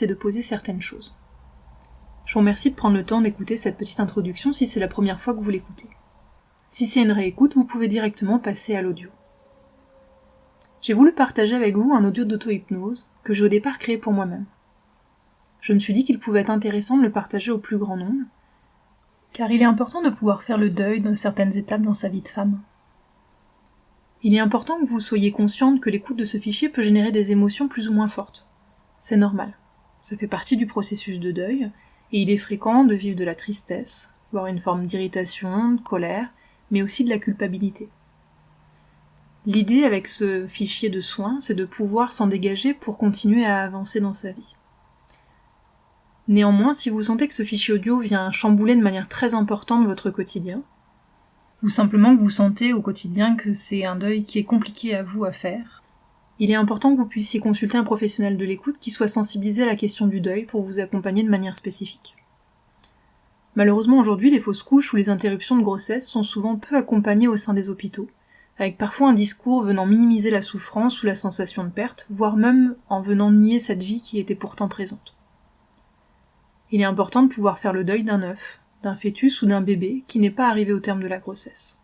c'est de poser certaines choses. Je vous remercie de prendre le temps d'écouter cette petite introduction si c'est la première fois que vous l'écoutez. Si c'est une réécoute, vous pouvez directement passer à l'audio. J'ai voulu partager avec vous un audio d'auto-hypnose que j'ai au départ créé pour moi-même. Je me suis dit qu'il pouvait être intéressant de le partager au plus grand nombre, car il est important de pouvoir faire le deuil de certaines étapes dans sa vie de femme. Il est important que vous soyez consciente que l'écoute de ce fichier peut générer des émotions plus ou moins fortes. C'est normal. Ça fait partie du processus de deuil, et il est fréquent de vivre de la tristesse, voire une forme d'irritation, de colère, mais aussi de la culpabilité. L'idée avec ce fichier de soins, c'est de pouvoir s'en dégager pour continuer à avancer dans sa vie. Néanmoins, si vous sentez que ce fichier audio vient chambouler de manière très importante votre quotidien, ou simplement que vous sentez au quotidien que c'est un deuil qui est compliqué à vous à faire, il est important que vous puissiez consulter un professionnel de l'écoute qui soit sensibilisé à la question du deuil pour vous accompagner de manière spécifique. Malheureusement aujourd'hui, les fausses couches ou les interruptions de grossesse sont souvent peu accompagnées au sein des hôpitaux, avec parfois un discours venant minimiser la souffrance ou la sensation de perte, voire même en venant nier cette vie qui était pourtant présente. Il est important de pouvoir faire le deuil d'un œuf, d'un fœtus ou d'un bébé qui n'est pas arrivé au terme de la grossesse.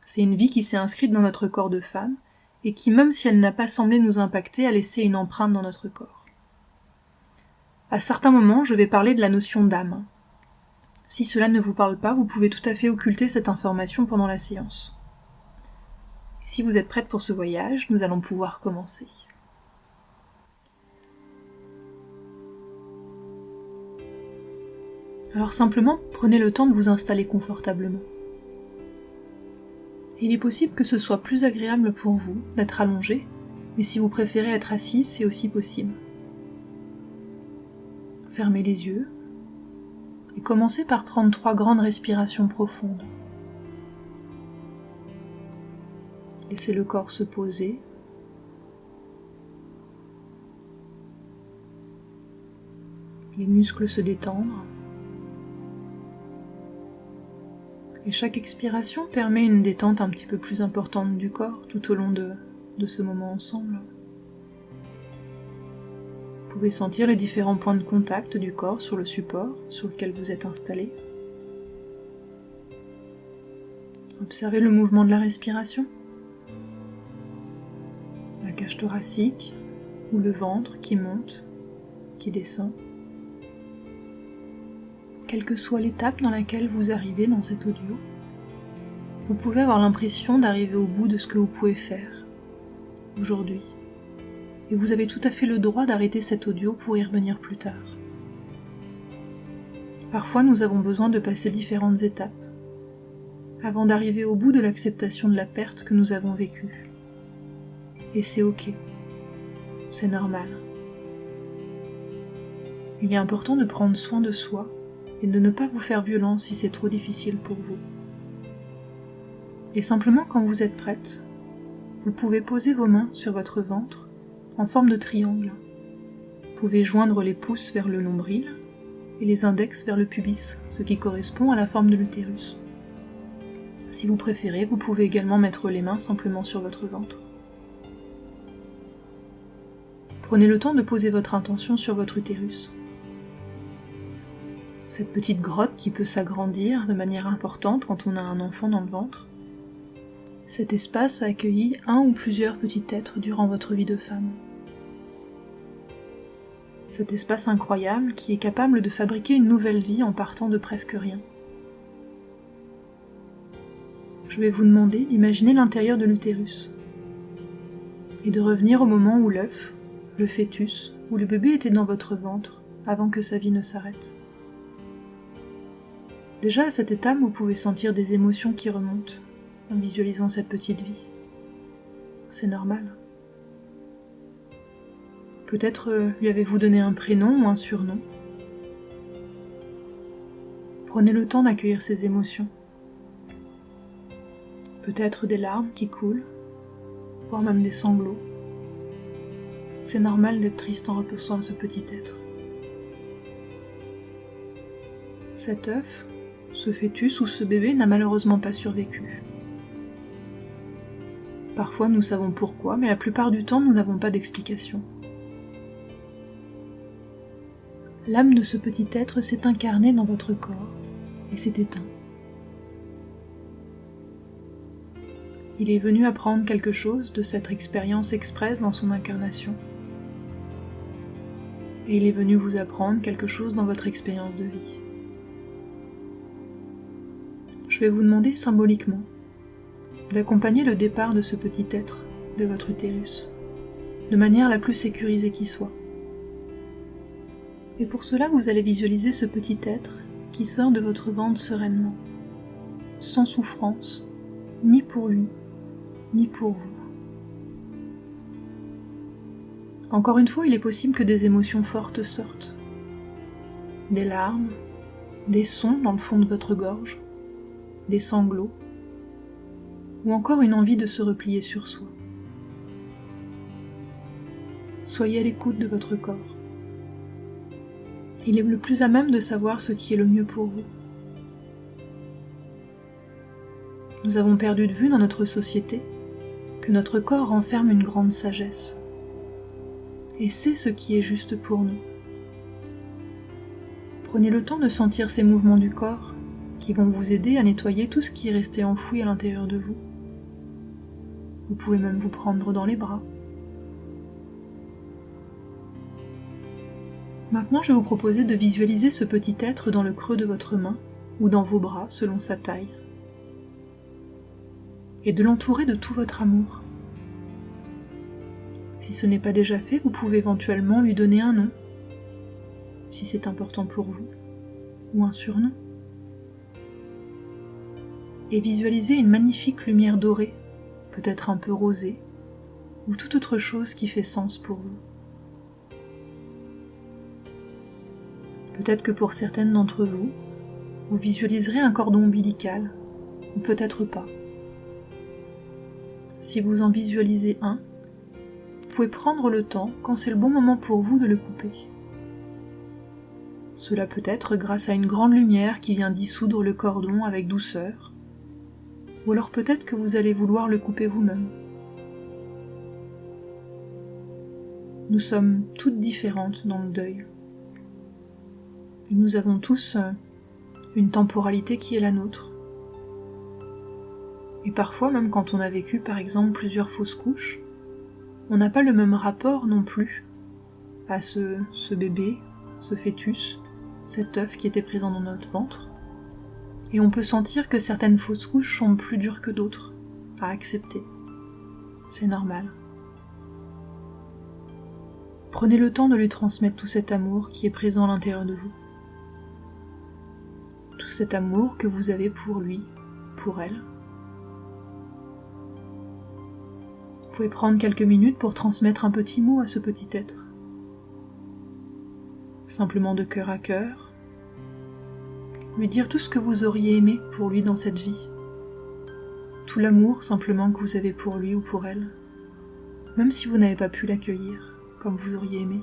C'est une vie qui s'est inscrite dans notre corps de femme, et qui, même si elle n'a pas semblé nous impacter, a laissé une empreinte dans notre corps. À certains moments, je vais parler de la notion d'âme. Si cela ne vous parle pas, vous pouvez tout à fait occulter cette information pendant la séance. Et si vous êtes prête pour ce voyage, nous allons pouvoir commencer. Alors simplement, prenez le temps de vous installer confortablement. Il est possible que ce soit plus agréable pour vous d'être allongé, mais si vous préférez être assis, c'est aussi possible. Fermez les yeux et commencez par prendre 3 grandes respirations profondes. Laissez le corps se poser. Les muscles se détendre. Et chaque expiration permet une détente un petit peu plus importante du corps tout au long de ce moment ensemble. Vous pouvez sentir les différents points de contact du corps sur le support sur lequel vous êtes installé. Observez le mouvement de la respiration. La cage thoracique ou le ventre qui monte, qui descend. Quelle que soit l'étape dans laquelle vous arrivez dans cet audio, vous pouvez avoir l'impression d'arriver au bout de ce que vous pouvez faire aujourd'hui. Et vous avez tout à fait le droit d'arrêter cet audio pour y revenir plus tard. Parfois, nous avons besoin de passer différentes étapes avant d'arriver au bout de l'acceptation de la perte que nous avons vécue. Et c'est ok, c'est normal. Il est important de prendre soin de soi et de ne pas vous faire violence si c'est trop difficile pour vous. Et simplement, quand vous êtes prête, vous pouvez poser vos mains sur votre ventre en forme de triangle. Vous pouvez joindre les pouces vers le nombril et les index vers le pubis, ce qui correspond à la forme de l'utérus. Si vous préférez, vous pouvez également mettre les mains simplement sur votre ventre. Prenez le temps de poser votre intention sur votre utérus. Cette petite grotte qui peut s'agrandir de manière importante quand on a un enfant dans le ventre. Cet espace a accueilli un ou plusieurs petits êtres durant votre vie de femme. Cet espace incroyable qui est capable de fabriquer une nouvelle vie en partant de presque rien. Je vais vous demander d'imaginer l'intérieur de l'utérus et de revenir au moment où l'œuf, le fœtus ou le bébé était dans votre ventre avant que sa vie ne s'arrête. Déjà à cette étape, vous pouvez sentir des émotions qui remontent en visualisant cette petite vie. C'est normal. Peut-être lui avez-vous donné un prénom ou un surnom. Prenez le temps d'accueillir ces émotions. Peut-être des larmes qui coulent, voire même des sanglots. C'est normal d'être triste en repensant à ce petit être. Cet œuf, ce fœtus ou ce bébé n'a malheureusement pas survécu. Parfois nous savons pourquoi, mais la plupart du temps nous n'avons pas d'explication. l'âme de ce petit être s'est incarnée dans votre corps et s'est éteint. Il est venu apprendre quelque chose de cette expérience expresse dans son incarnation. Et il est venu vous apprendre quelque chose dans votre expérience de vie. Je vais vous demander symboliquement d'accompagner le départ de ce petit être de votre utérus, de manière la plus sécurisée qui soit. Et pour cela, vous allez visualiser ce petit être qui sort de votre ventre sereinement, sans souffrance, ni pour lui, ni pour vous. Encore une fois, il est possible que des émotions fortes sortent. Des larmes, des sons dans le fond de votre gorge, des sanglots, ou encore une envie de se replier sur soi. Soyez à l'écoute de votre corps. Il est le plus à même de savoir ce qui est le mieux pour vous. Nous avons perdu de vue dans notre société que notre corps renferme une grande sagesse. Et c'est ce qui est juste pour nous. Prenez le temps de sentir ces mouvements du corps qui vont vous aider à nettoyer tout ce qui est resté enfoui à l'intérieur de vous. Vous pouvez même vous prendre dans les bras. Maintenant, je vais vous proposer de visualiser ce petit être dans le creux de votre main ou dans vos bras selon sa taille. Et de l'entourer de tout votre amour. Si ce n'est pas déjà fait, vous pouvez éventuellement lui donner un nom, si c'est important pour vous, ou un surnom. Et visualisez une magnifique lumière dorée, peut-être un peu rosée, ou toute autre chose qui fait sens pour vous. Peut-être que pour certaines d'entre vous, vous visualiserez un cordon ombilical, ou peut-être pas. Si vous en visualisez un, vous pouvez prendre le temps, quand c'est le bon moment pour vous, de le couper. Cela peut être grâce à une grande lumière qui vient dissoudre le cordon avec douceur, ou alors peut-être que vous allez vouloir le couper vous-même. Nous sommes toutes différentes dans le deuil. Et nous avons tous une temporalité qui est la nôtre. Et parfois, même quand on a vécu par exemple plusieurs fausses couches, on n'a pas le même rapport non plus à ce bébé, ce fœtus, cet œuf qui était présent dans notre ventre. Et on peut sentir que certaines fausses couches sont plus dures que d'autres à accepter. C'est normal. Prenez le temps de lui transmettre tout cet amour qui est présent à l'intérieur de vous. Tout cet amour que vous avez pour lui, pour elle. Vous pouvez prendre quelques minutes pour transmettre un petit mot à ce petit être. Simplement de cœur à cœur. Lui dire tout ce que vous auriez aimé pour lui dans cette vie. Tout l'amour simplement que vous avez pour lui ou pour elle. Même si vous n'avez pas pu l'accueillir comme vous auriez aimé.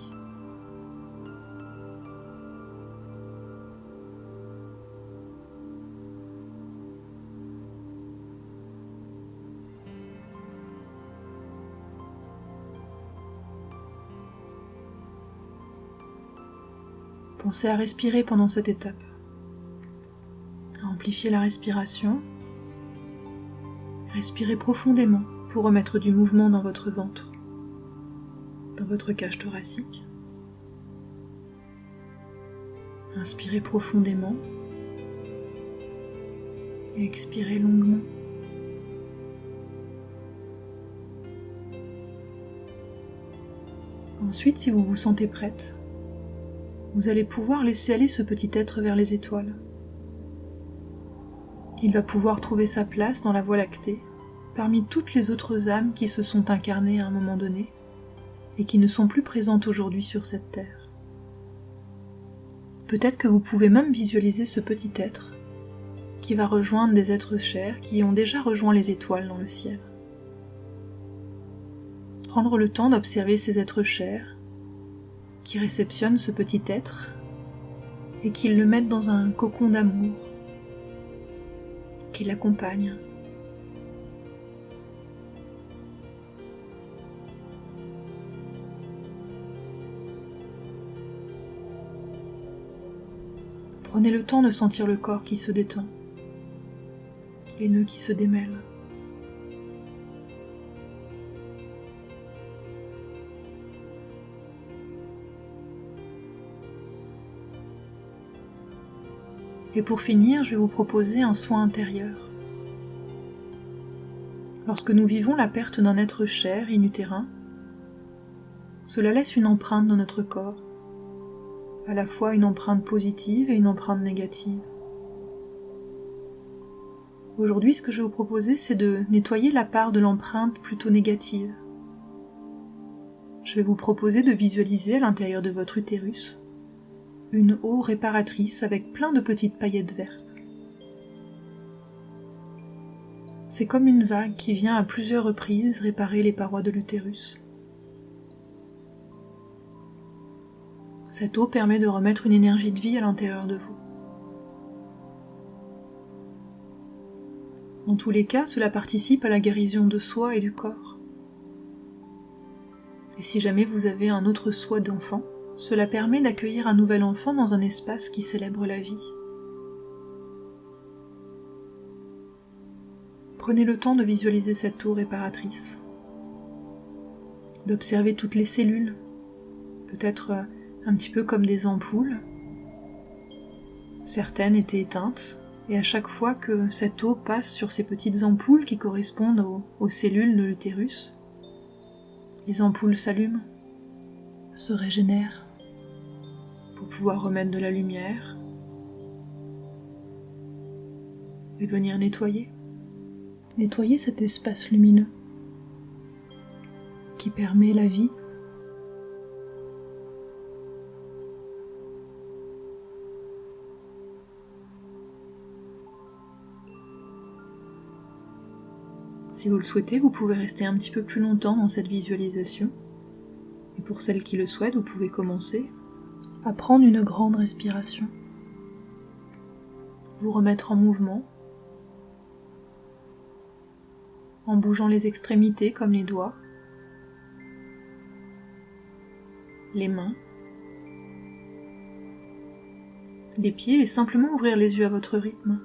Pensez à respirer pendant cette étape. À amplifier la respiration. Respirez profondément pour remettre du mouvement dans votre ventre, dans votre cage thoracique. Inspirez profondément et expirez longuement. Ensuite, si vous vous sentez prête, vous allez pouvoir laisser aller ce petit être vers les étoiles. Il va pouvoir trouver sa place dans la Voie lactée, parmi toutes les autres âmes qui se sont incarnées à un moment donné et qui ne sont plus présentes aujourd'hui sur cette terre. Peut-être que vous pouvez même visualiser ce petit être qui va rejoindre des êtres chers qui ont déjà rejoint les étoiles dans le ciel. Prendre le temps d'observer ces êtres chers qui réceptionnent ce petit être et qui le mettent dans un cocon d'amour, qui l'accompagnent. Prenez le temps de sentir le corps qui se détend, les nœuds qui se démêlent. Et pour finir, je vais vous proposer un soin intérieur. Lorsque nous vivons la perte d'un être cher, in-utérin, cela laisse une empreinte dans notre corps, à la fois une empreinte positive et une empreinte négative. Aujourd'hui, ce que je vais vous proposer, c'est de nettoyer la part de l'empreinte plutôt négative. Je vais vous proposer de visualiser à l'intérieur de votre utérus une eau réparatrice avec plein de petites paillettes vertes. C'est comme une vague qui vient à plusieurs reprises réparer les parois de l'utérus. Cette eau permet de remettre une énergie de vie à l'intérieur de vous. Dans tous les cas, cela participe à la guérison de soi et du corps. Et si jamais vous avez un autre soi d'enfant, cela permet d'accueillir un nouvel enfant dans un espace qui célèbre la vie. Prenez le temps de visualiser cette eau réparatrice, d'observer toutes les cellules, peut-être un petit peu comme des ampoules. Certaines étaient éteintes, et à chaque fois que cette eau passe sur ces petites ampoules qui correspondent aux cellules de l'utérus, les ampoules s'allument, se régénèrent, pour pouvoir remettre de la lumière et venir nettoyer cet espace lumineux qui permet la vie. Si vous le souhaitez, vous pouvez rester un petit peu plus longtemps dans cette visualisation. Et pour celles qui le souhaitent, vous pouvez commencer à prendre une grande respiration, vous remettre en mouvement, en bougeant les extrémités comme les doigts, les mains, les pieds et simplement ouvrir les yeux à votre rythme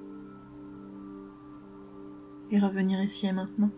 et revenir ici et maintenant.